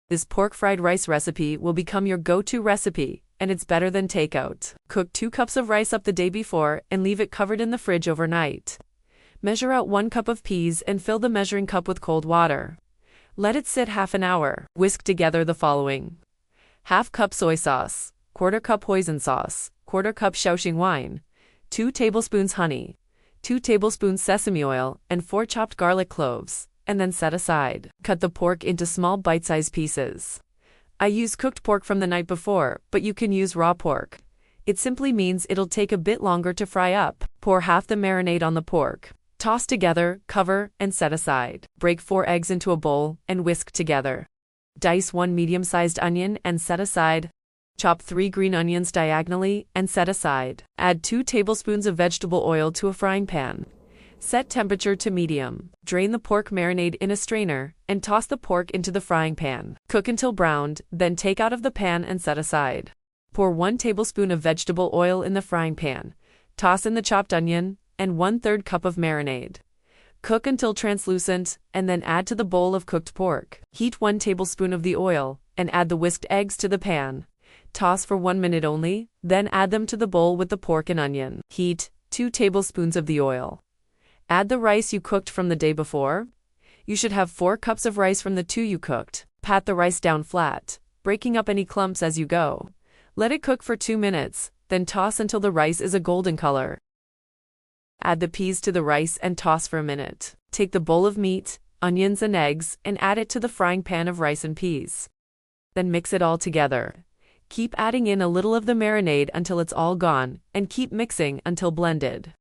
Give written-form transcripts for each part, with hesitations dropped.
This pork fried rice recipe will become your go-to recipe, and it's better than takeout. Cook 2 cups of rice up the day before and leave it covered in the fridge overnight. Measure out 1 cup of peas and fill the measuring cup with cold water. Let it sit half an hour. Whisk together the following: ½ cup soy sauce, ¼ cup Hoisin sauce, ¼ cup Shaoxing wine, 2 tablespoons honey, 2 tablespoons sesame oil, and 4 chopped garlic cloves, and then set aside. Cut the pork into small bite-sized pieces. I use cooked pork from the night before, but you can use raw pork. It simply means it'll take a bit longer to fry up. Pour half the marinade on the pork. Toss together, cover, and set aside. Break 4 eggs into a bowl and whisk together. Dice 1 medium-sized onion and set aside. Chop 3 green onions diagonally and set aside. Add 2 tablespoons of vegetable oil to a frying pan. Set temperature to medium. Drain the pork marinade in a strainer and toss the pork into the frying pan. Cook until browned, then take out of the pan and set aside. Pour 1 tablespoon of vegetable oil in the frying pan. Toss in the chopped onion and 1/3 cup of marinade. Cook until translucent and then add to the bowl of cooked pork. Heat 1 tablespoon of the oil and add the whisked eggs to the pan. Toss for 1 minute only, then add them to the bowl with the pork and onion. Heat 2 tablespoons of the oil. Add the rice you cooked from the day before. You should have 4 cups of rice from the 2 you cooked. Pat the rice down flat, breaking up any clumps as you go. Let it cook for 2 minutes, then toss until the rice is a golden color. Add the peas to the rice and toss for a minute. Take the bowl of meat, onions and eggs and add it to the frying pan of rice and peas. Then mix it all together. Keep adding in a little of the marinade until it's all gone, and keep mixing until blended.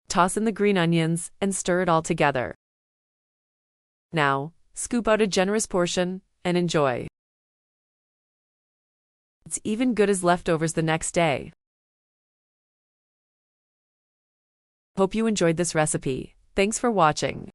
Toss in the green onions and stir it all together. Now, scoop out a generous portion and enjoy. It's even good as leftovers the next day. Hope you enjoyed this recipe. Thanks for watching.